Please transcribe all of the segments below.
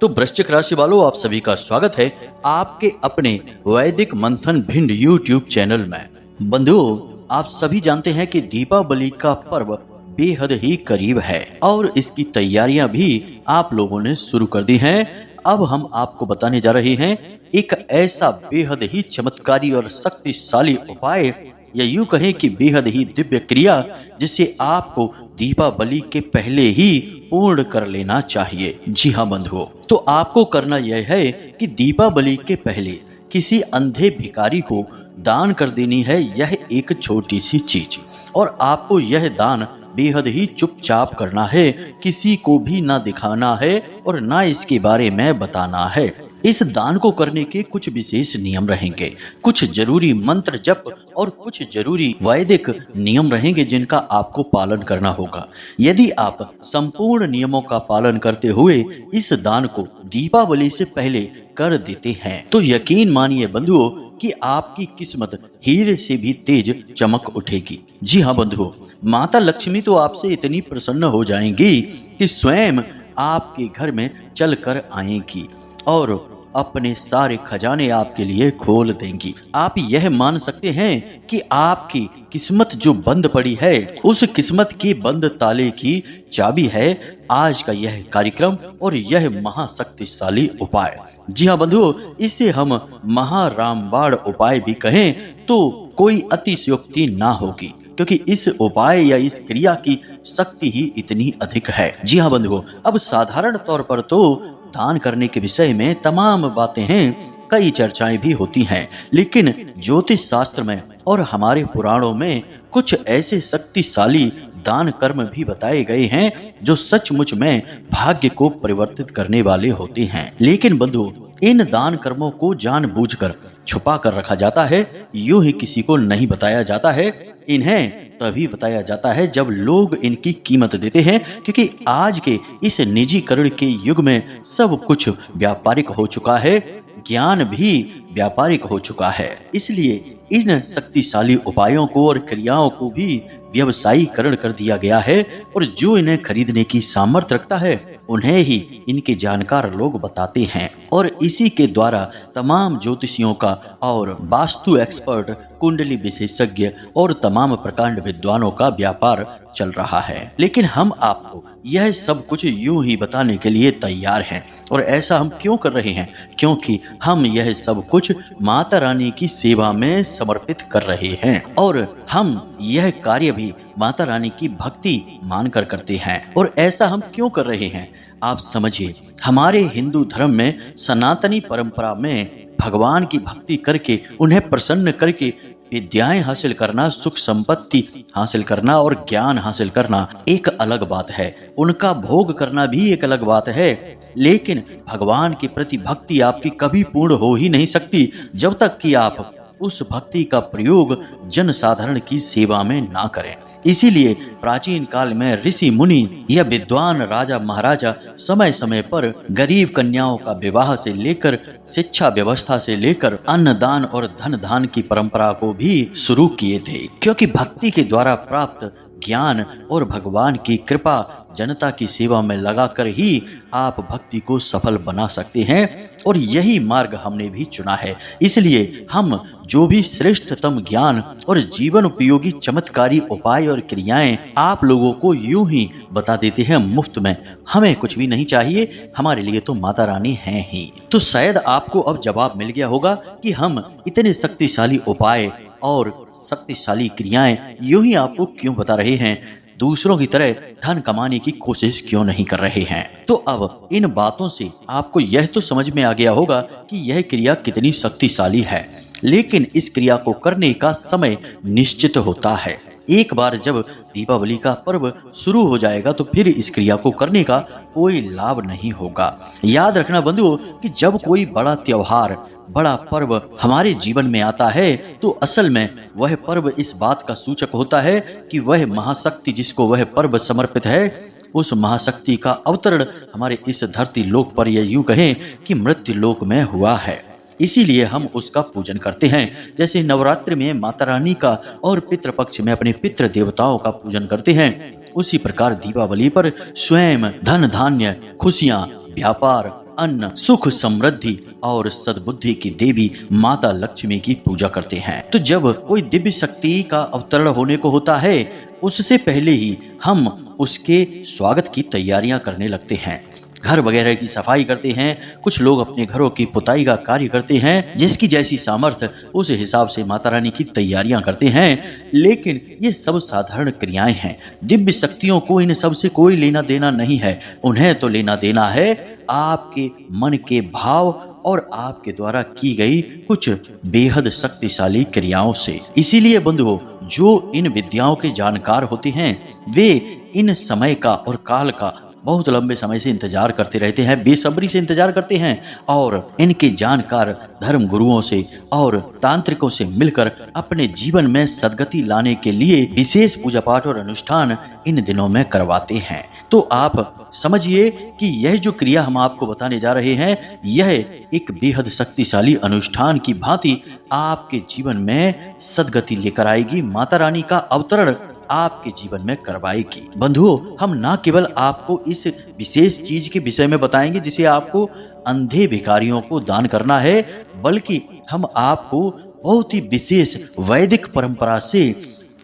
तो वृश्चिक राशि वालों, आप सभी का स्वागत है आपके अपने वैदिक मंथन भिंड यूट्यूब चैनल में। बंधुओं, आप सभी जानते हैं कि दीपावली का पर्व बेहद ही करीब है और इसकी तैयारियां भी आप लोगों ने शुरू कर दी हैं। अब हम आपको बताने जा रहे हैं एक ऐसा बेहद ही चमत्कारी और शक्तिशाली उपाय, या यूं कहें कि बेहद ही दिव्य क्रिया, जिसे आपको दीपावली के पहले ही पूर्ण कर लेना चाहिए। जी हाँ बंधुओं, तो आपको करना यह है कि दीपावली के पहले किसी अंधे भिखारी को दान कर देनी है यह एक छोटी सी चीज, और आपको यह दान बेहद ही चुपचाप करना है, किसी को भी ना दिखाना है और ना इसके बारे में बताना है। इस दान को करने के कुछ विशेष नियम रहेंगे, कुछ जरूरी मंत्र जप और कुछ जरूरी वैदिक नियम रहेंगे जिनका आपको पालन करना होगा। यदि आप संपूर्ण नियमों का पालन करते हुए इस दान को दीपावली से पहले कर देते हैं तो यकीन मानिए बंधुओं कि आपकी किस्मत हीरे से भी तेज चमक उठेगी। जी हाँ बंधुओं, माता लक्ष्मी तो आपसे इतनी प्रसन्न हो जाएंगी कि स्वयं आपके घर में चल कर आएंगी और अपने सारे खजाने आपके लिए खोल देंगी। आप यह मान सकते हैं कि आपकी किस्मत जो बंद पड़ी है, उस किस्मत के बंद ताले की चाबी है आज का यह कार्यक्रम और यह महाशक्तिशाली उपाय। जी हाँ बंधुओं, इसे हम महारामबाण उपाय भी कहें तो कोई अतिशयोक्ति ना होगी, क्योंकि इस उपाय या इस क्रिया की शक्ति ही इतनी अधिक है। जी हाँ बंधुओं, अब साधारण तौर पर तो दान करने के विषय में तमाम बातें हैं, कई चर्चाएं भी होती हैं, लेकिन ज्योतिष शास्त्र में और हमारे पुराणों में कुछ ऐसे शक्तिशाली दान कर्म भी बताए गए हैं जो सचमुच में भाग्य को परिवर्तित करने वाले होते हैं। लेकिन बंधुओं, इन दान कर्मों को जानबूझकर छुपा कर रखा जाता है, यूं ही किसी को नहीं बताया जाता है। इन्हें तभी बताया जाता है जब लोग इनकी कीमत देते हैं, क्योंकि आज के इस निजीकरण के युग में सब कुछ व्यापारिक हो चुका है, ज्ञान भी व्यापारिक हो चुका है। इसलिए इन शक्तिशाली उपायों को और क्रियाओं को भी व्यवसायीकरण कर दिया गया है, और जो इन्हें खरीदने की सामर्थ्य रखता है उन्हें ही इनके जानकार लोग बताते हैं, और इसी के द्वारा तमाम ज्योतिषियों का और वास्तु एक्सपर्ट, कुंडली विशेषज्ञ और तमाम प्रकांड विद्वानों का व्यापार चल रहा है। लेकिन हम आपको यह सब कुछ यूं ही बताने के लिए तैयार हैं, और ऐसा हम क्यों कर रहे हैं? क्योंकि हम यह सब कुछ माता रानी की सेवा में समर्पित कर रहे हैं, और हम यह कार्य भी माता रानी की भक्ति मानकर करते हैं। और ऐसा हम क्यों कर रहे हैं आप समझिए। हमारे हिंदू धर्म में सनातनी परंपरा में भगवान की भक्ति करके, उन्हें प्रसन्न करके विद्याएं हासिल करना, सुख संपत्ति हासिल करना और ज्ञान हासिल करना एक अलग बात है, उनका भोग करना भी एक अलग बात है। लेकिन भगवान के प्रति भक्ति आपकी कभी पूर्ण हो ही नहीं सकती जब तक कि आप उस भक्ति का प्रयोग जन साधारण की सेवा में ना करें। इसीलिए प्राचीन काल में ऋषि मुनि या विद्वान राजा महाराजा समय समय पर गरीब कन्याओं का विवाह से लेकर शिक्षा व्यवस्था से लेकर अन्नदान और धन दान की परंपरा को भी शुरू किए थे, क्योंकि भक्ति के द्वारा प्राप्त ज्ञान और भगवान की कृपा जनता की सेवा में लगाकर ही आप भक्ति को सफल बना सकते हैं, और यही मार्ग हमने भी चुना है। इसलिए हम जो भी श्रेष्ठतम ज्ञान और जीवन उपयोगी चमत्कारी उपाय और क्रियाएं आप लोगों को यूं ही बता देते हैं मुफ्त में। हमें कुछ भी नहीं चाहिए, हमारे लिए तो माता रानी हैं ही। तो शायद आपको अब जवाब मिल गया होगा कि हम इतने शक्तिशाली उपाय और शक्तिशाली क्रियाएं यूं ही आपको क्यों बता रहे हैं, दूसरों की तरह धन कमाने की कोशिश क्यों नहीं कर रहे हैं। तो अब इन बातों से आपको यह तो समझ में आ गया होगा कि यह क्रिया कितनी शक्तिशाली है, लेकिन इस क्रिया को करने का समय निश्चित होता है। एक बार जब दीपावली का पर्व शुरू हो जाएगा तो फिर इस क्रिया को करने का कोई लाभ नहीं होगा। याद रखना बंधुओं कि जब कोई बड़ा त्योहार, बड़ा पर्व हमारे जीवन में आता है तो असल में वह पर्व इस बात का सूचक होता है कि वह महाशक्ति जिसको वह पर्व समर्पित है, उस महाशक्ति का अवतरण हमारे इस धरती लोक पर, या यूं कहें कि मृत्यु लोक में हुआ है। इसीलिए हम उसका पूजन करते हैं। जैसे नवरात्रि में माता रानी का और पितृपक्ष में अपने पितृ देवताओं का पूजन करते हैं, उसी प्रकार दीपावली पर स्वयं धन धान्य, खुशियां, व्यापार अन्न, सुख, समृद्धि और सद्बुद्धि की देवी माता लक्ष्मी की पूजा करते हैं। तो जब कोई दिव्य शक्ति का अवतरण होने को होता है, उससे पहले ही हम उसके स्वागत की तैयारियां करने लगते हैं। घर वगैरह की सफाई करते हैं, कुछ लोग अपने घरों की पुताई का कार्य करते हैं, जिसकी जैसी सामर्थ्य उस हिसाब से माता रानी की तैयारियां करते हैं। लेकिन ये सब साधारण क्रियाएं हैं। दिव्य शक्तियों को इन सब से कोई लेना देना नहीं है। उन्हें तो लेना देना है आपके मन के भाव और आपके द्वारा की गई कुछ बेहद शक्तिशाली क्रियाओं से। इसीलिए बंधुओं, जो इन विद्याओं के जानकार होते हैं, वे इन समय का और काल का बहुत लंबे समय से इंतजार करते रहते हैं, बेसब्री से इंतजार करते हैं, और इनके जानकार धर्म गुरुओं से और तांत्रिकों से मिलकर अपने जीवन में सद्गति लाने के लिए विशेष पूजा पाठ और अनुष्ठान इन दिनों में करवाते हैं। तो आप समझिए कि यह जो क्रिया हम आपको बताने जा रहे हैं, यह एक बेहद शक्तिशाली अनुष्ठान की भांति आपके जीवन में सद्गति लेकर आएगी। माता रानी का अवतरण आपके जीवन में करवाएगी। बंधुओं, हम ना केवल आपको इस विशेष चीज के विषय में बताएंगे जिसे आपको अंधे भिखारियों को दान करना है, बल्कि हम आपको बहुत ही विशेष वैदिक परंपरा से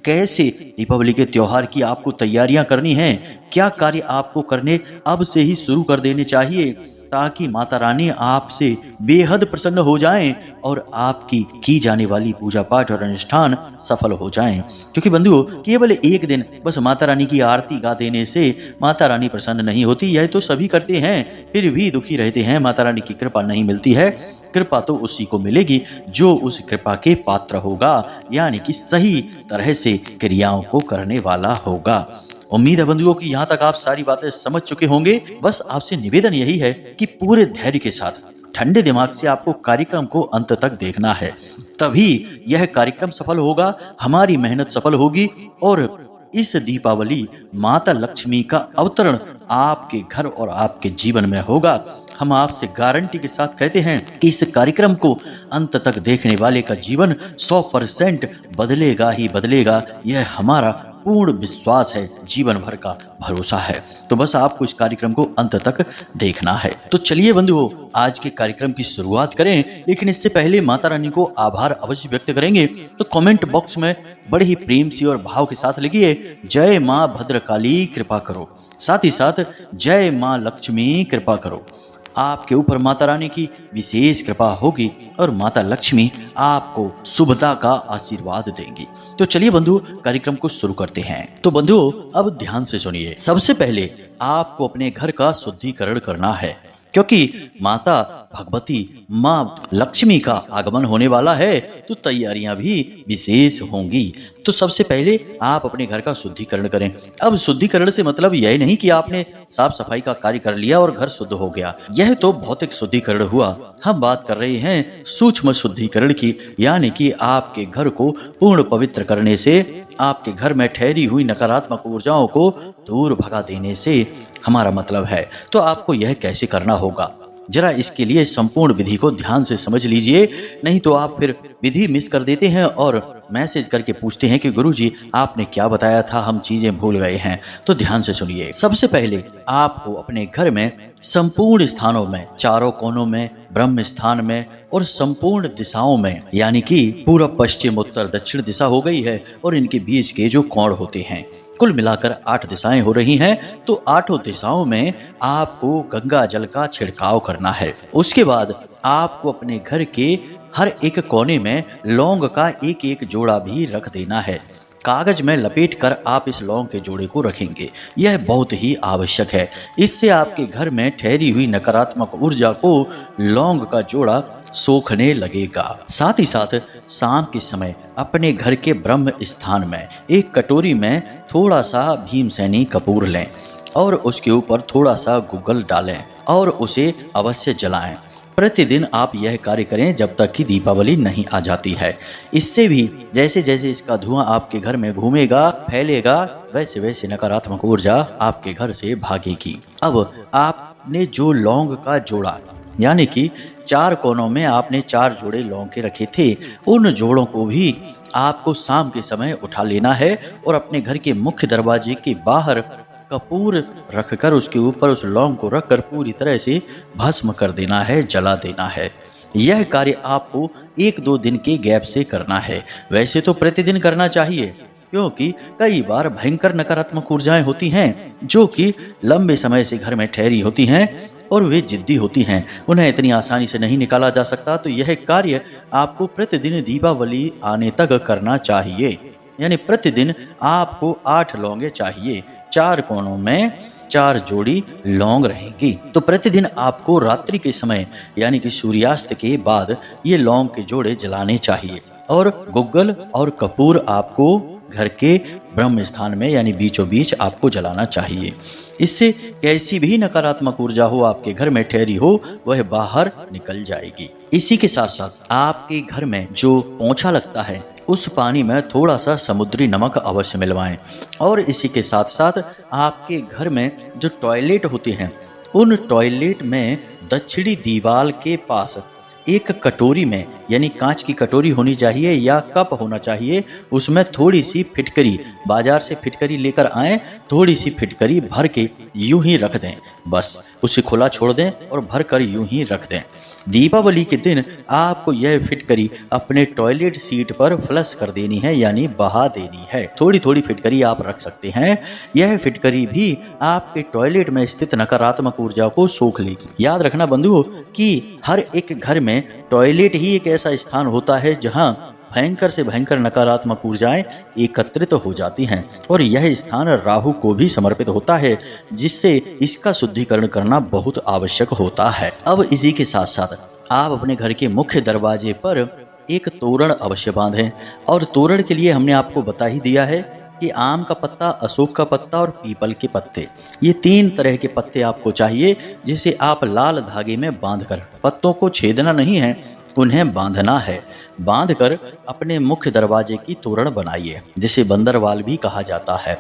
कैसे दीपावली के त्योहार की आपको तैयारियां करनी है, क्या कार्य आपको करने अब से ही शुरू कर देने चाहिए, ताकि माता रानी आपसे बेहद प्रसन्न हो जाएं और आपकी की जाने वाली पूजा पाठ और अनुष्ठान सफल हो जाएं। क्योंकि बंधुओं, केवल एक दिन बस माता रानी की आरती गा देने से माता रानी प्रसन्न नहीं होती। यह तो सभी करते हैं, फिर भी दुखी रहते हैं, माता रानी की कृपा नहीं मिलती है। कृपा तो उसी को मिलेगी जो उस कृपा के पात्र होगा, यानी कि सही तरह से क्रियाओं को करने वाला होगा। उम्मीद है बंधुओं कि यहाँ तक आप सारी बातें समझ चुके होंगे। बस आपसे निवेदन यही है कि पूरे धैर्य के साथ ठंडे दिमाग से आपको कार्यक्रम को अंत तक देखना है, तभी यह कार्यक्रम सफल होगा, हमारी मेहनत सफल होगी और इस दीपावली माता लक्ष्मी का अवतरण आपके घर और आपके जीवन में होगा। हम आपसे गारंटी के साथ कहते हैं कि इस कार्यक्रम को अंत तक देखने वाले का जीवन 100% बदलेगा ही बदलेगा। यह हमारा पूर्ण विश्वास है, जीवन भर का भरोसा है। तो बस आपको इस कार्यक्रम को अंत तक देखना है। तो चलिए बंधुओं, आज के कार्यक्रम की शुरुआत करें, लेकिन इससे पहले माता रानी को आभार अवश्य व्यक्त करेंगे। तो कमेंट बॉक्स में बड़े ही प्रेम से और भाव के साथ लिखिए, जय माँ भद्रकाली कृपा करो, साथ ही साथ जय माँ लक्ष्मी कृपा करो। आपके ऊपर माता रानी की विशेष कृपा होगी और माता लक्ष्मी आपको शुभता का आशीर्वाद देंगी। तो चलिए बंधु, कार्यक्रम को शुरू करते हैं। तो बंधुओं, अब ध्यान से सुनिए। सबसे पहले आपको अपने घर का शुद्धिकरण करना है, क्योंकि माता भगवती माँ लक्ष्मी का आगमन होने वाला है, तो तैयारियां भी विशेष होंगी। तो सबसे पहले आप अपने घर का शुद्धिकरण करें। अब शुद्धिकरण से मतलब यह नहीं कि आपने साफ सफाई का कार्य कर लिया और घर शुद्ध हो गया, यह तो भौतिक शुद्धिकरण हुआ। हम बात कर रहे हैं सूक्ष्म शुद्धिकरण की, यानी कि आपके घर को पूर्ण पवित्र करने से, आपके घर में ठहरी हुई नकारात्मक ऊर्जाओं को दूर भगा देने से हमारा मतलब है। तो आपको यह कैसे करना होगा, जरा इसके लिए संपूर्ण विधि को ध्यान से समझ लीजिए, नहीं तो आप फिर विधि मिस कर देते हैं और मैसेज करके पूछते हैं कि गुरुजी आपने क्या बताया था, हम चीजें भूल गए हैं। तो ध्यान से सुनिए। सबसे पहले आपको अपने घर में संपूर्ण स्थानों में, चारों कोनों में, ब्रह्म स्थान में और संपूर्ण दिशाओं में, यानी कि पूर्व पश्चिम उत्तर दक्षिण दिशा हो गई है और इनके बीच के जो कोण होते हैं, कुल मिलाकर 8 दिशाएं हो रही हैं। तो 8 दिशाओं में आपको गंगा जल का छिड़काव करना है। उसके बाद आपको अपने घर के हर एक कोने में लौंग का एक एक जोड़ा भी रख देना है। कागज में लपेट कर आप इस लौंग के जोड़े को रखेंगे, यह बहुत ही आवश्यक है। इससे आपके घर में ठहरी हुई नकारात्मक ऊर्जा को लौंग का जोड़ा सोखने लगेगा। साथ ही साथ शाम के समय अपने घर के ब्रह्म स्थान में एक कटोरी में थोड़ा सा भीमसेनी कपूर लें और उसके ऊपर थोड़ा सा गुग्गल डालें और उसे अवश्य जलाएं। प्रतिदिन आप यह कार्य करें जब तक कि दीपावली नहीं आ जाती है। इससे भी जैसे जैसे इसका धुआं आपके घर में घूमेगा, फैलेगा, वैसे वैसे नकारात्मक ऊर्जा आपके घर से भागेगी। अब आपने जो लौंग का जोड़ा, यानी कि 4 कोनों में आपने 4 जोड़े लौंग के रखे थे, उन जोड़ों को भी आपको शाम के समय उठा लेना है और अपने घर के मुख्य दरवाजे के बाहर कपूर रखकर उसके ऊपर उस लौंग को रखकर पूरी तरह से भस्म कर देना है, जला देना है। यह कार्य आपको 1-2 दिन के गैप से करना है। वैसे तो प्रतिदिन करना चाहिए, क्योंकि कई बार भयंकर नकारात्मक ऊर्जाएं होती हैं जो कि लंबे समय से घर में ठहरी होती हैं और वे जिद्दी होती हैं, उन्हें इतनी आसानी से नहीं निकाला जा सकता। तो यह कार्य आपको प्रतिदिन दीपावली आने तक करना चाहिए। यानी प्रतिदिन आपको 8 लौंगे चाहिए, 4 कोनों में 4 जोड़ी लौंग रहेंगी। तो प्रतिदिन आपको रात्रि के समय यानी कि सूर्यास्त के बाद ये लौंग के जोड़े जलाने चाहिए। और गुग्गल और कपूर आपको घर के ब्रह्म स्थान में यानी बीचों बीच आपको जलाना चाहिए। इससे कैसी भी नकारात्मक ऊर्जा हो आपके घर में ठहरी हो, वह बाहर निकल जाएगी। इसी के साथ साथ आपके घर में जो पोंछा लगता है उस पानी में थोड़ा सा समुद्री नमक अवश्य मिलवाएं। और इसी के साथ साथ आपके घर में जो टॉयलेट होते हैं, उन टॉयलेट में दक्षिणी दीवार के पास एक कटोरी में यानी कांच की कटोरी होनी चाहिए या कप होना चाहिए, उसमें थोड़ी सी फिटकरी, बाजार से फिटकरी लेकर आएं, थोड़ी सी फिटकरी भर के यूं ही रख दें। बस उसे खुला छोड़ दें और भर कर यूं ही रख दें। दीपावली के दिन आपको यह फिटकरी अपने टॉयलेट सीट पर फ्लश कर देनी है, यानी बहा देनी है। थोड़ी थोड़ी फिटकरी आप रख सकते हैं। यह फिटकरी भी आपके टॉयलेट में स्थित नकारात्मक ऊर्जा को सोख लेगी। याद रखना बंधुओं कि हर एक घर में टॉयलेट ही एक ऐसा स्थान होता है जहां भयंकर से भयंकर नकारात्मक ऊर्जाएं एकत्रित हो जाती हैं, और यह स्थान राहु को भी समर्पित होता है, जिससे इसका शुद्धिकरण करना बहुत आवश्यक होता है। अब इसी के साथ साथ आप अपने घर के मुख्य दरवाजे पर एक तोरण अवश्य बांधें। और तोरण के लिए हमने आपको बता ही दिया है कि आम का पत्ता, अशोक का पत्ता और पीपल के पत्ते, ये 3 तरह के पत्ते आपको चाहिए, जिसे आप लाल धागे में बांधकर, पत्तों को छेदना नहीं है, उन्हें बांधना है। बांधकर अपने मुख्य दरवाजे की तोरण बनाइए, जिसे बंदरवाल भी कहा जाता है।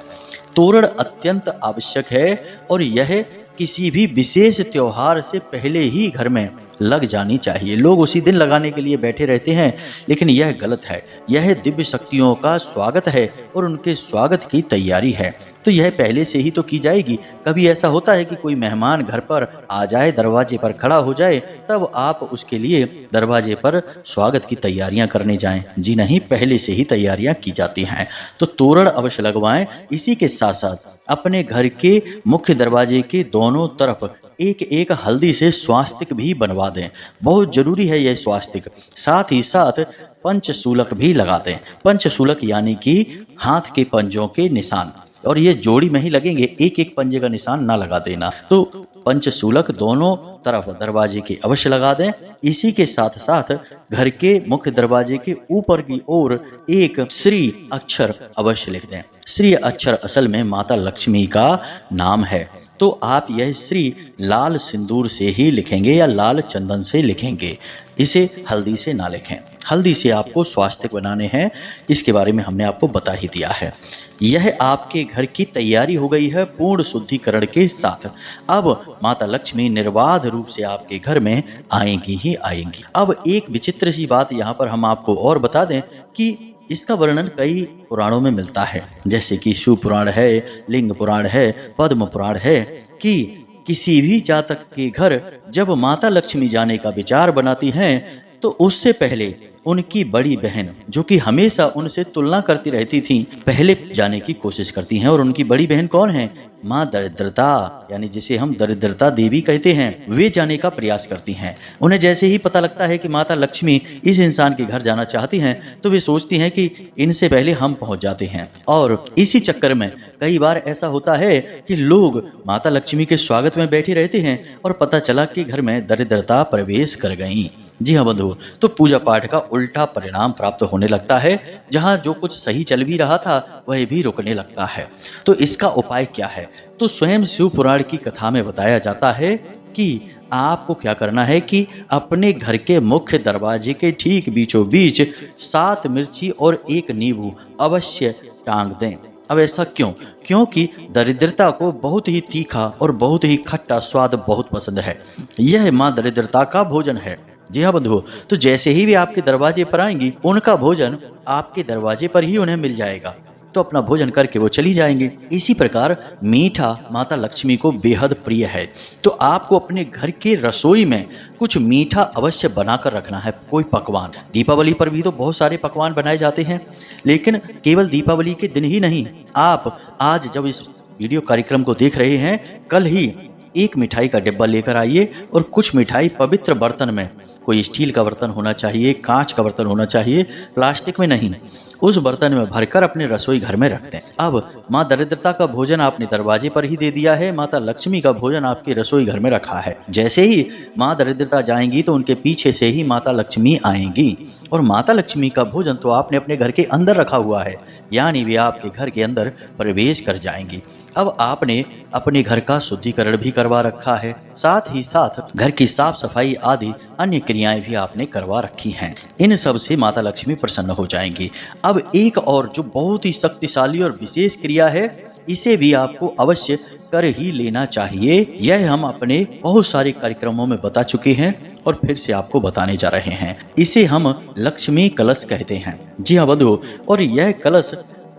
तोरण अत्यंत आवश्यक है और यह किसी भी विशेष त्योहार से पहले ही घर में लग जानी चाहिए। लोग उसी दिन लगाने के लिए बैठे रहते हैं, लेकिन यह गलत है। यह दिव्य शक्तियों का स्वागत है और उनके स्वागत की तैयारी है, तो यह पहले से ही तो की जाएगी। कभी ऐसा होता है कि कोई मेहमान घर पर आ जाए, दरवाजे पर खड़ा हो जाए, तब आप उसके लिए दरवाजे पर स्वागत की तैयारियां करने जाएं? जी नहीं, पहले से ही तैयारियां की जाती हैं। तो तोरण अवश्य लगवाएं। इसी के साथ साथ अपने घर के मुख्य दरवाजे के दोनों तरफ एक एक हल्दी से स्वास्तिक भी बनवा दें। बहुत जरूरी है यह स्वास्तिक। साथ ही साथ पंचशूलक भी लगा दें। पंचशूलक यानी कि हाथ के पंजों के निशान, और ये जोड़ी में ही लगेंगे, एक एक पंजे का निशान ना लगा देना। तो पंचशूलक दोनों तरफ दरवाजे के अवश्य लगा दें। इसी के साथ साथ घर के मुख्य दरवाजे के ऊपर की ओर एक श्री अक्षर अवश्य लिख दें। श्री अक्षर असल में माता लक्ष्मी का नाम है, तो आप यह श्री लाल सिंदूर से ही लिखेंगे या लाल चंदन से लिखेंगे, इसे हल्दी से ना लिखें। हल्दी से आपको स्वास्तिक बनाने हैं, इसके बारे में हमने आपको बता ही दिया है। यह आपके घर की तैयारी हो गई है पूर्ण शुद्धिकरण के साथ। अब माता लक्ष्मी निर्बाध रूप से आपके घर में आएंगी ही आएंगी। अब एक विचित्र सी बात यहाँ पर हम आपको और बता दें कि इसका वर्णन कई पुराणों में मिलता है, जैसे कि शिव पुराण है, लिंग पुराण है, पद्म पुराण है, कि किसी भी जातक के घर जब माता लक्ष्मी जाने का विचार बनाती हैं तो उससे पहले उनकी बड़ी बहन, जो कि हमेशा उनसे तुलना करती रहती थी, पहले जाने की कोशिश करती हैं। और उनकी बड़ी बहन कौन है? माँ दरिद्रता, यानी जिसे हम दरिद्रता देवी कहते हैं, वे जाने का प्रयास करती हैं। उन्हें जैसे ही पता लगता है कि माता लक्ष्मी इस इंसान के घर जाना चाहती हैं, तो वे सोचती हैं कि इनसे पहले हम पहुंच जाते हैं। और इसी चक्कर में कई बार ऐसा होता है कि लोग माता लक्ष्मी के स्वागत में बैठे रहते हैं और पता चला कि घर में दरिद्रता प्रवेश कर गई। जी हाँ बंधु, तो पूजा पाठ का उल्टा परिणाम प्राप्त होने लगता है। जहाँ जो कुछ सही चल भी रहा था वह भी रुकने लगता है। तो इसका उपाय क्या है? तो स्वयं शिव पुराण की कथा में बताया जाता है कि आपको क्या करना है कि अपने घर के मुख्य दरवाजे के ठीक बीचों बीच 7 मिर्ची और 1 नींबू अवश्य टांग दें। अब ऐसा क्यों? क्योंकि दरिद्रता को बहुत ही तीखा और बहुत ही खट्टा स्वाद बहुत पसंद है। यह माँ दरिद्रता का भोजन है। जी हाँ बंधुओं, तो जैसे ही वे आपके दरवाजे पर आएंगी, उनका भोजन आपके दरवाजे पर ही उन्हें मिल जाएगा। तो अपना भोजन करके वो चली जाएंगी। इसी प्रकार मीठा माता लक्ष्मी को बेहद प्रिय है, तो आपको अपने घर के रसोई में कुछ मीठा अवश्य बनाकर रखना है, कोई पकवान। दीपावली पर भी तो बहुत सारे पकवान बनाए जाते हैं, लेकिन केवल दीपावली के दिन ही नहीं, आप आज जब इस वीडियो कार्यक्रम को देख रहे हैं, कल ही एक मिठाई का डिब्बा लेकर आइए और कुछ मिठाई पवित्र बर्तन में, कोई स्टील का बर्तन होना चाहिए, कांच का बर्तन होना चाहिए, प्लास्टिक में नहीं, उस बर्तन में भरकर अपने रसोई घर में रखते हैं। अब माँ दरिद्रता का भोजन आपने दरवाजे पर ही दे दिया है, माता लक्ष्मी का भोजन आपके रसोई घर में रखा है। जैसे ही माँ दरिद्रता जाएंगी तो उनके पीछे से ही माता लक्ष्मी आएंगी, और माता लक्ष्मी का भोजन तो आपने अपने घर के अंदर रखा हुआ है, यानी वे आपके घर के अंदर प्रवेश कर जाएंगी। अब आपने अपने घर का शुद्धिकरण भी करवा रखा है, साथ ही साथ घर की साफ सफाई आदि अन्य क्रियाएं भी आपने करवा रखी हैं। इन सब से माता लक्ष्मी प्रसन्न हो जाएंगी। अब एक और जो बहुत ही शक्तिशाली और विशेष क्रिया है, इसे भी आपको अवश्य कर ही लेना चाहिए। यह हम अपने बहुत सारे कार्यक्रमों में बता चुके हैं और फिर से आपको बताने जा रहे हैं। इसे हम लक्ष्मी कलश कहते हैं। जी हाँ बंधुओं, और यह कलश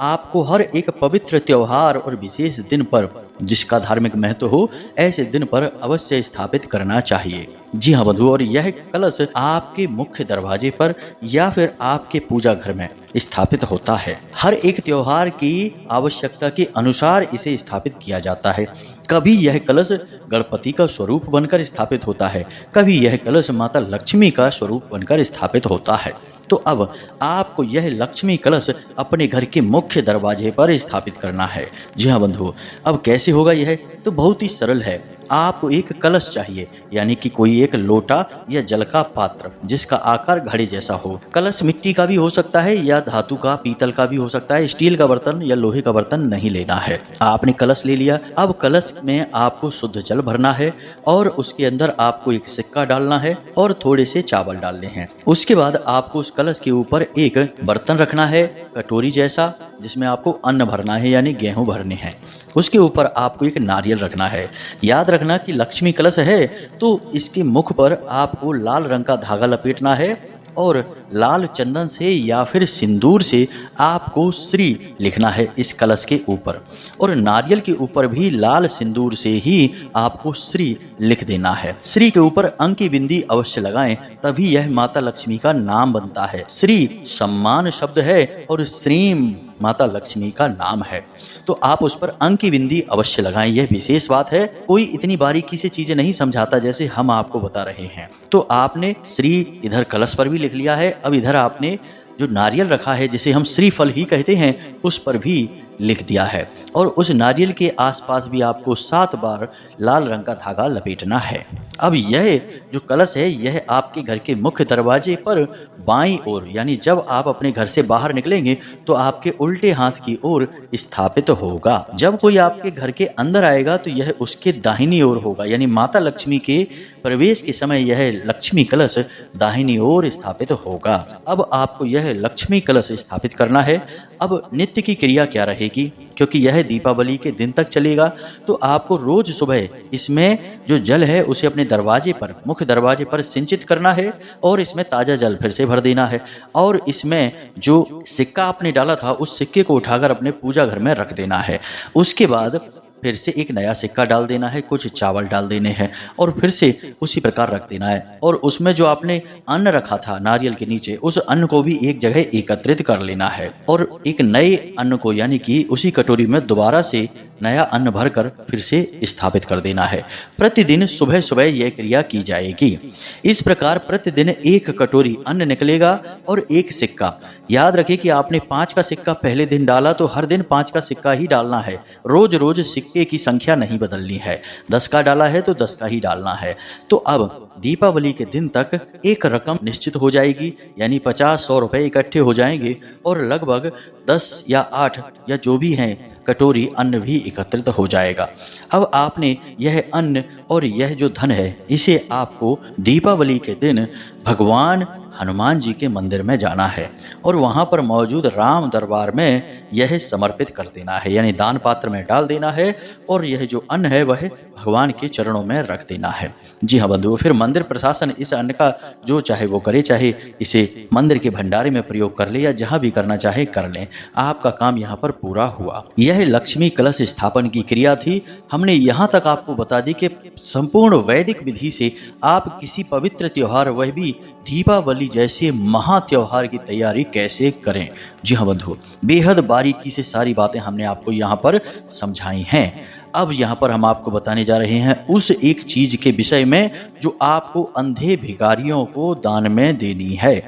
आपको हर एक पवित्र त्योहार और विशेष दिन पर, जिसका धार्मिक महत्व हो, ऐसे दिन पर अवश्य स्थापित करना चाहिए। जी हाँ बंधु, और यह कलश आपके मुख्य दरवाजे पर या फिर आपके पूजा घर में स्थापित होता है। हर एक त्योहार की आवश्यकता के अनुसार इसे स्थापित किया जाता है। कभी यह कलश गणपति का स्वरूप बनकर स्थापित होता है, कभी यह कलश माता लक्ष्मी का स्वरूप बनकर स्थापित होता है। तो अब आपको यह लक्ष्मी कलश अपने घर के मुख्य दरवाजे पर स्थापित करना है। जी हाँ बंधु, अब कैसे होगा यह? तो बहुत ही सरल है। आपको एक कलश चाहिए, यानी कि कोई एक लोटा या जल का पात्र जिसका आकार घड़े जैसा हो। कलश मिट्टी का भी हो सकता है या धातु का, पीतल का भी हो सकता है। स्टील का बर्तन या लोहे का बर्तन नहीं लेना है। आपने कलश ले लिया। अब कलश में आपको शुद्ध जल भरना है और उसके अंदर आपको एक सिक्का डालना है और थोड़े से चावल डालने हैं। उसके बाद आपको उस कलश के ऊपर एक बर्तन रखना है, कटोरी जैसा, जिसमें आपको अन्न भरना है, यानी गेहूं भरने हैं। उसके ऊपर आपको एक नारियल रखना है। याद रखना कि लक्ष्मी कलश है तो इसके मुख पर आपको लाल रंग का धागा लपेटना है और लाल चंदन से या फिर सिंदूर से आपको श्री लिखना है इस कलश के ऊपर, और नारियल के ऊपर भी लाल सिंदूर से ही आपको श्री लिख देना है। श्री के ऊपर अंक की बिंदी अवश्य लगाएं, तभी यह माता लक्ष्मी का नाम बनता है। श्री सम्मान शब्द है और श्रीम माता लक्ष्मी का नाम है, तो आप उस पर अंक की बिंदी अवश्य लगाएं। यह विशेष बात है, कोई इतनी बारीकी से चीजें नहीं समझाता जैसे हम आपको बता रहे हैं। तो आपने श्री इधर कलश पर भी लिख लिया है। अब इधर आपने जो नारियल रखा है, जिसे हम श्रीफल ही कहते हैं, उस पर भी लिख दिया है, और उस नारियल के आसपास भी आपको 7 बार लाल रंग का धागा लपेटना है। अब यह जो कलश है, यह आपके घर के मुख्य दरवाजे पर बाईं ओर, यानी जब आप अपने घर से बाहर निकलेंगे तो आपके उल्टे हाथ की ओर स्थापित होगा। जब कोई आपके घर के अंदर आएगा तो यह उसके दाहिनी ओर होगा, यानी माता लक्ष्मी के प्रवेश के समय यह लक्ष्मी कलश दाहिनी ओर स्थापित होगा। अब आपको यह लक्ष्मी कलश स्थापित करना है। अब नित्य की क्रिया क्या रहेगी, क्योंकि यह दीपावली के दिन तक चलेगा, तो आपको रोज सुबह इसमें जो जल है उसे अपने दरवाजे पर, मुख्य दरवाजे पर सिंचित करना है और इसमें ताजा जल फिर से भर देना है, और इसमें जो सिक्का आपने डाला था उस सिक्के को उठाकर अपने पूजा घर में रख देना है। उसके बाद फिर से एक नया सिक्का डाल देना है, कुछ चावल डाल देने हैं और फिर से उसी प्रकार रख देना है, और उसमें जो आपने अन्न रखा था नारियल के नीचे, उस अन्न को भी एक जगह एकत्रित कर लेना है और एक नए अन्न को, यानी कि उसी कटोरी में दोबारा से नया अन्न भरकर फिर से स्थापित कर देना है। प्रतिदिन सुबह सुबह यह क्रिया की जाएगी। इस प्रकार प्रतिदिन एक कटोरी अन्न निकलेगा और एक सिक्का। याद रखें कि आपने 5 का सिक्का पहले दिन डाला तो हर दिन 5 का सिक्का ही डालना है। रोज रोज सिक्के की संख्या नहीं बदलनी है। 10 का डाला है तो 10 का ही डालना है। तो अब दीपावली के दिन तक एक रकम निश्चित हो जाएगी, यानी 50-100 रुपए इकट्ठे हो जाएंगे और लगभग 10 या 8 या जो भी हैं कटोरी अन्न भी एकत्रित हो जाएगा। अब आपने यह अन्न और यह जो धन है, इसे आपको दीपावली के दिन भगवान हनुमान जी के मंदिर में जाना है और वहां पर मौजूद राम दरबार में यह समर्पित कर देना है, यानी दान पात्र में डाल देना है, और यह जो अन्न है वह भगवान के चरणों में रख देना है। जी हाँ बंधुओं, फिर मंदिर प्रशासन इस अन्न का जो चाहे वो करे, चाहे इसे मंदिर के भंडारे में प्रयोग कर ले या जहाँ भी करना चाहे कर लें, आपका काम यहाँ पर पूरा हुआ। यह लक्ष्मी कलश स्थापन की क्रिया थी। हमने यहाँ तक आपको बता दी कि संपूर्ण वैदिक विधि से आप किसी पवित्र त्योहार, वह भी दीपावली जैसे महा त्योहार की तैयारी कैसे करें। जी हाँ बंधु, बेहद बारीकी से सारी बातें हमने आपको यहाँ पर समझाई हैं। अब यहाँ पर हम आपको बताने जा रहे हैं उस एक चीज के विषय में जो आपको अंधे भिखारियों को दान में देनी है।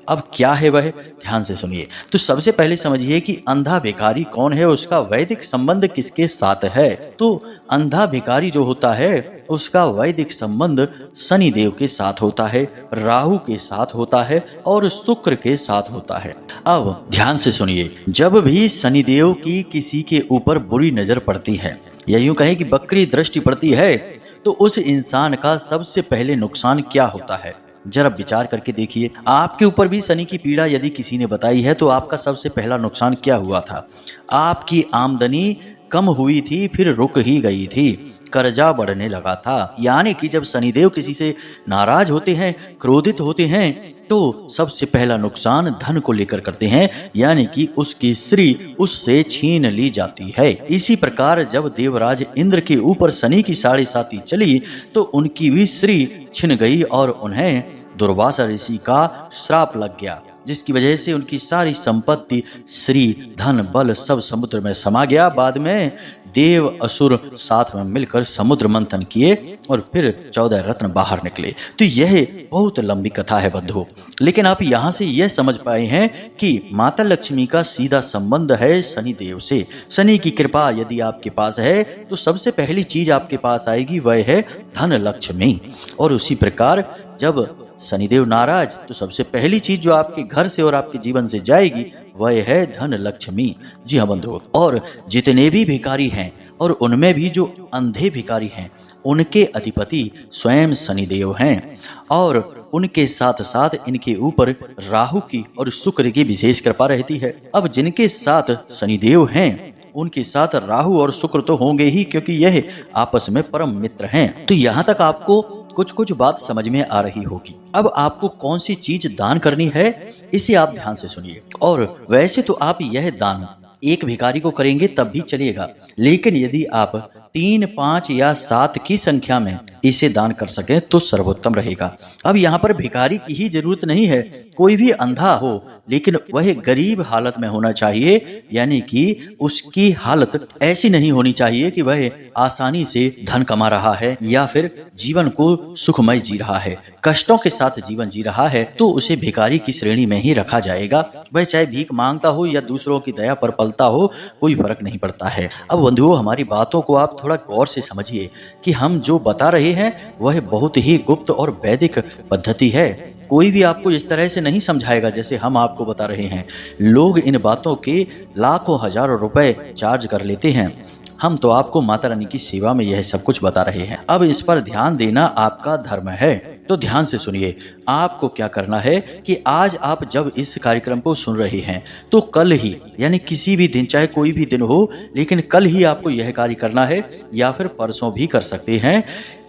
अब क्या है वह, ध्यान से सुनिए। तो सबसे पहले समझिए कि अंधा भिखारी कौन है, उसका वैदिक संबंध किसके साथ है। तो अंधा भिखारी जो होता है उसका वैदिक संबंध शनि देव के साथ होता है, राहु के साथ होता है और शुक्र के साथ होता है। अब ध्यान से सुनिए, जब भी शनि देव की किसी के ऊपर बुरी नजर पड़ती है या यूं कहें कि बकरी दृष्टि पड़ती है, तो उस इंसान का सबसे पहले नुकसान क्या होता है, जरा विचार करके देखिए। आपके ऊपर भी शनि की पीड़ा यदि किसी ने बताई है तो आपका सबसे पहला नुकसान क्या हुआ था? आपकी आमदनी कम हुई थी, फिर रुक ही गई थी, कर्जा बढ़ने लगा था। यानी कि जब शनिदेव किसी से नाराज होते हैं, क्रोधित होते हैं, तो सबसे पहला नुकसान धन को लेकर करते हैं, यानी कि उसकी श्री उससे छीन ली जाती है। इसी प्रकार जब देवराज इंद्र के ऊपर शनि की 7.5 चली तो उनकी भी श्री छिन गई और उन्हें दुर्वासा ऋषि का श्राप लग गया, जिसकी वजह से उनकी सारी संपत्ति, श्री, धन, बल सब समुद्र में समा गया। बाद में देव असुर साथ में मिलकर समुद्र मंथन किए और फिर 14 रत्न बाहर निकले। तो यह बहुत लंबी कथा है बंधु, लेकिन आप यहाँ से यह समझ पाए हैं कि माता लक्ष्मी का सीधा संबंध है शनि देव से। शनि की कृपा यदि आपके पास है तो सबसे पहली चीज आपके पास आएगी वह है धन लक्ष्मी। और उसी प्रकार जब शनिदेव नाराज तो सबसे पहली चीज जो आपके घर से और आपके जीवन से जाएगी वह है धन लक्ष्मी। जी हाँ बंधुओं, और जितने भी भिखारी हैं और उनमें भी जो अंधे भिखारी हैं उनके अधिपति स्वयं शनिदेव हैं और उनके साथ साथ इनके ऊपर राहु की और शुक्र की विशेष कृपा रहती है। अब जिनके साथ शनिदेव हैं उनके साथ राहु और शुक्र तो होंगे ही, क्योंकि यह आपस में परम मित्र हैं। तो यहाँ तक आपको कुछ कुछ बात समझ में आ रही होगी। अब आपको कौन सी चीज दान करनी है इसे आप ध्यान से सुनिए। और वैसे तो आप यह दान एक भिखारी को करेंगे तब भी चलेगा, लेकिन यदि आप 3, 5 या 7 की संख्या में इसे दान कर सकें तो सर्वोत्तम रहेगा। अब यहाँ पर भिखारी की ही जरूरत नहीं है, कोई भी अंधा हो लेकिन वह गरीब हालत में होना चाहिए, यानी कि उसकी हालत ऐसी नहीं होनी चाहिए कि वह आसानी से धन कमा रहा है या फिर जीवन को सुखमय जी रहा है, कष्टों के साथ जीवन जी रहा है, तो उसे भिखारी की श्रेणी में ही रखा जाएगा। वह चाहे भीख मांगता हो या दूसरों की दया पर पलता हो, कोई फर्क नहीं पड़ता है। अब बंधुओं, हमारी बातों को आप थोड़ा गौर से समझिए कि हम जो बता रहे हैं वह बहुत ही गुप्त और वैदिक पद्धति है। कोई भी आपको इस तरह से नहीं समझाएगा जैसे हम आपको बता रहे हैं। लोग इन बातों के लाखों हजारों रुपए चार्ज कर लेते हैं, हम तो आपको माता रानी की सेवा में यह सब कुछ बता रहे हैं। अब इस पर ध्यान देना आपका धर्म है, तो ध्यान से सुनिए। आपको क्या करना है कि आज आप जब इस कार्यक्रम को सुन रहे हैं तो कल ही, यानी किसी भी दिन, चाहे कोई भी दिन हो, लेकिन कल ही आपको यह कार्य करना है या फिर परसों भी कर सकते हैं।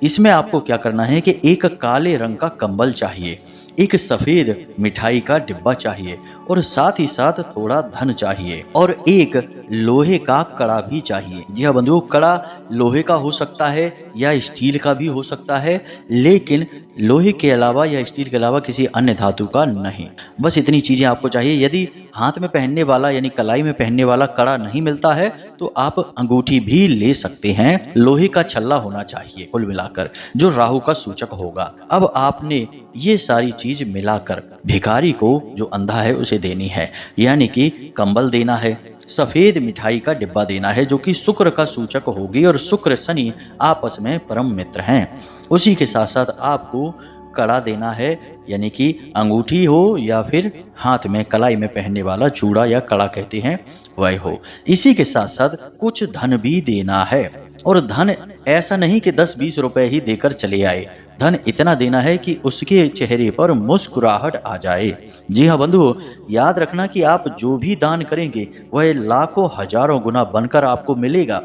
इसमें आपको क्या करना है कि एक काले रंग का कंबल चाहिए, एक सफेद मिठाई का डिब्बा चाहिए और साथ ही साथ थोड़ा धन चाहिए और एक लोहे का कड़ा भी चाहिए। जी हाँ बंधुओं, कड़ा लोहे का हो सकता है या स्टील का भी हो सकता है, लेकिन लोहे के अलावा या स्टील के अलावा किसी अन्य धातु का नहीं। बस इतनी चीजें आपको चाहिए। यदि हाथ में पहनने वाला यानी कलाई में पहनने वाला कड़ा नहीं मिलता है तो आप अंगूठी भी ले सकते हैं। लोहे का छल्ला होना चाहिए कुल मिलाकर, जो राहु का सूचक होगा। अब आपने ये सारी चीज मिलाकर भिखारी को जो अंधा है उसे देनी है, यानी कि कंबल देना है, सफेद मिठाई का डिब्बा देना है जो कि शुक्र का सूचक होगी और शुक्र शनि आपस में परम मित्र हैं। उसी के साथ साथ आपको कड़ा देना है, यानी कि अंगूठी हो या फिर हाथ में कलाई में पहनने वाला चूड़ा या कड़ा कहते हैं वह हो। इसी के साथ साथ कुछ धन भी देना है, और धन ऐसा नहीं कि 10-20 रुपए ही देकर चले आए। धन इतना देना है कि उसके चेहरे पर मुस्कुराहट आ जाए। जी हाँ बंधुओं, याद रखना कि आप जो भी दान करेंगे वह लाखों हजारों गुना बनकर आपको मिलेगा।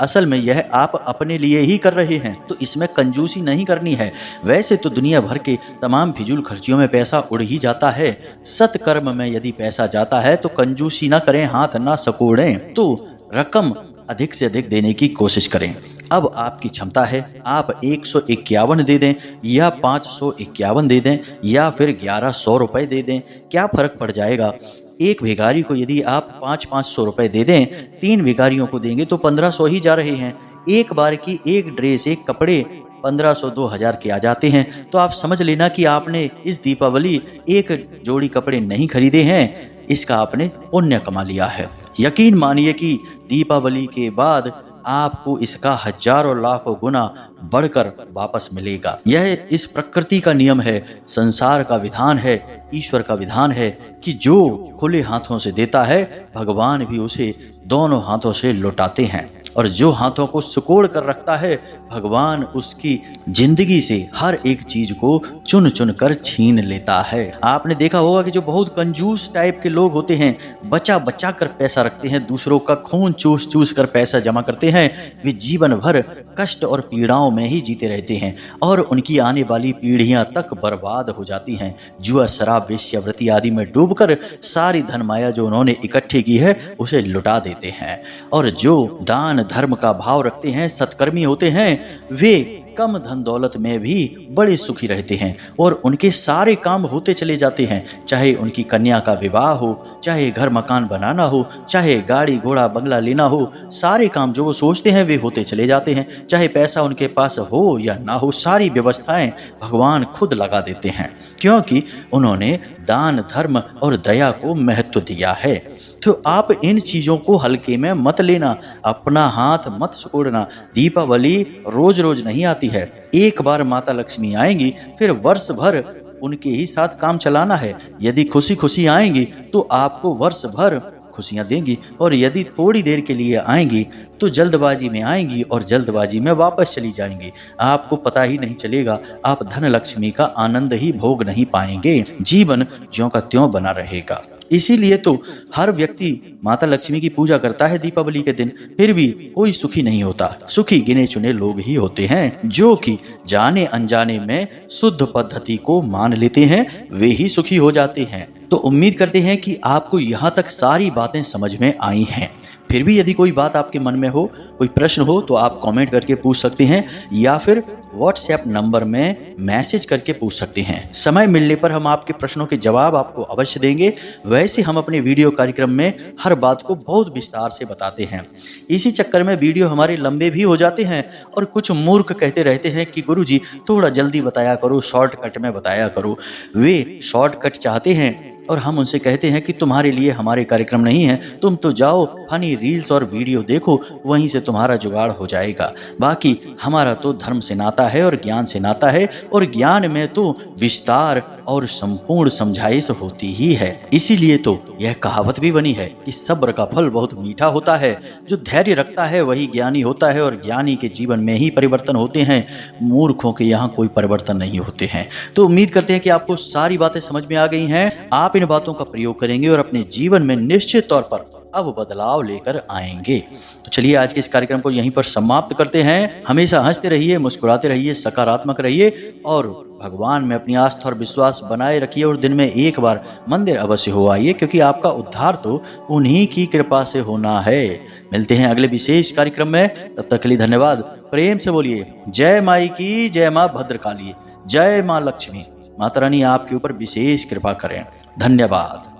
असल में यह आप अपने लिए ही कर रहे हैं, तो इसमें कंजूसी नहीं करनी है। वैसे तो दुनिया भर के तमाम फिजूल खर्चियों में पैसा उड़ ही जाता है। सत्कर्म में यदि पैसा जाता है तो कंजूसी ना करें, हाथ ना सकोड़ें, तो रकम अधिक से अधिक देने की कोशिश करें। अब आपकी क्षमता है, आप 151 दे दें या 551 दे दें या फिर 1100 रुपए दे दें, क्या फर्क पड़ जाएगा। एक भिखारी को यदि आप 500 रुपए दे दें, 3 भिखारियों को देंगे तो 1500 ही जा रहे हैं। एक बार की एक ड्रेस, एक कपड़े 1500 2000 के आ जाते हैं। तो आप समझ लेना कि आपने इस दीपावली एक जोड़ी कपड़े नहीं खरीदे हैं, इसका आपने पुण्य कमा लिया है। यकीन मानिए कि दीपावली के बाद आपको इसका हजारों लाखों गुना बढ़कर वापस मिलेगा। यह इस प्रकृति का नियम है, संसार का विधान है, ईश्वर का विधान है कि जो खुले हाथों से देता है भगवान भी उसे दोनों हाथों से लौटाते हैं, और जो हाथों को सिकोड़ कर रखता है भगवान उसकी जिंदगी से हर एक चीज को चुन चुन कर छीन लेता है। आपने देखा होगा कि जो बहुत कंजूस टाइप के लोग होते हैं, बचा बचा कर पैसा रखते हैं, दूसरों का खून चूस चूस कर पैसा जमा करते हैं, वे जीवन भर कष्ट और पीड़ाओं में ही जीते रहते हैं और उनकी आने वाली पीढ़ियां तक बर्बाद हो जाती हैं। जुआ, शराब, वेश्यावृत्ति आदि में डूबकर सारी धन माया जो उन्होंने इकट्ठी की है उसे लुटा देते हैं। और जो दान धर्म का भाव रखते हैं, सत्कर्मी होते हैं, वे कम धन दौलत में भी बड़े सुखी रहते हैं और उनके सारे काम होते चले जाते हैं। चाहे उनकी कन्या का विवाह हो, चाहे घर मकान बनाना हो, चाहे गाड़ी घोड़ा बंगला लेना हो, सारे काम जो वो सोचते हैं वे होते चले जाते हैं। चाहे पैसा उनके पास हो या ना हो, सारी व्यवस्थाएं भगवान खुद लगा देते हैं, क्योंकि उन्होंने दान धर्म और दया को महत्व दिया है। तो आप इन चीज़ों को हल्के में मत लेना, अपना हाथ मत सिकोड़ना। दीपावली रोज रोज नहीं आती है, एक बार माता लक्ष्मी आएंगी, फिर वर्ष भर उनके ही साथ काम चलाना है। यदि खुशी खुशी आएंगी तो आपको वर्ष भर खुशियां देंगी, और यदि थोड़ी देर के लिए आएंगी तो जल्दबाजी में आएंगी और जल्दबाजी में वापस चली जाएंगी। आपको पता ही नहीं चलेगा, आप धन लक्ष्मी का आनंद ही भोग नहीं पाएंगे, जीवन ज्यों का त्यों बना रहेगा। इसीलिए तो हर व्यक्ति माता लक्ष्मी की पूजा करता है दीपावली के दिन, फिर भी कोई सुखी नहीं होता। सुखी गिने चुने लोग ही होते हैं, जो कि जाने अनजाने में शुद्ध पद्धति को मान लेते हैं, वे ही सुखी हो जाते हैं। तो उम्मीद करते हैं कि आपको यहाँ तक सारी बातें समझ में आई हैं। फिर भी यदि कोई बात आपके मन में हो, कोई प्रश्न हो, तो आप कमेंट करके पूछ सकते हैं या फिर व्हाट्सएप नंबर में मैसेज करके पूछ सकते हैं। समय मिलने पर हम आपके प्रश्नों के जवाब आपको अवश्य देंगे। वैसे हम अपने वीडियो कार्यक्रम में हर बात को बहुत विस्तार से बताते हैं। इसी चक्कर में वीडियो हमारे लंबे भी हो जाते हैं और कुछ मूर्ख कहते रहते हैं कि गुरुजी थोड़ा जल्दी बताया करो, शॉर्टकट में बताया करो। वे शॉर्टकट चाहते हैं और हम उनसे कहते हैं कि तुम्हारे लिए हमारे कार्यक्रम नहीं है, तुम तो जाओ फनी रील्स और वीडियो देखो, वहीं से तुम्हारा जुगाड़ हो जाएगा। बाकी हमारा तो धर्म से नाता है और ज्ञान से नाता है, और ज्ञान में तो विस्तार और संपूर्ण समझाइश होती ही है। इसीलिए तो यह कहावत भी बनी है कि सब्र का फल बहुत मीठा होता है, जो धैर्य रखता है वही ज्ञानी होता है, और ज्ञानी के जीवन में ही परिवर्तन होते हैं, मूर्खों के यहाँ कोई परिवर्तन नहीं होते हैं। तो उम्मीद करते हैं कि आपको सारी बातें समझ में आ गई हैं। आप इन बातों का प्रयोग करेंगे और अपने जीवन में निश्चित तौर पर अब बदलाव लेकर आएंगे। तो चलिए आज के इस कार्यक्रम को यहीं पर समाप्त करते हैं। हमेशा हंसते रहिए, मुस्कुराते रहिए, सकारात्मक रहिए और भगवान में अपनी आस्था और विश्वास बनाए रखिए, और दिन में एक बार मंदिर अवश्य हो आइए, क्योंकि आपका उद्धार तो उन्हीं की कृपा से होना है। मिलते हैं अगले विशेष कार्यक्रम में, तब तक के लिए धन्यवाद। प्रेम से बोलिए जय माई की, जय माँ भद्रकाली, जय माँ लक्ष्मी। माता रानी आपके ऊपर विशेष कृपा करें। धन्यवाद।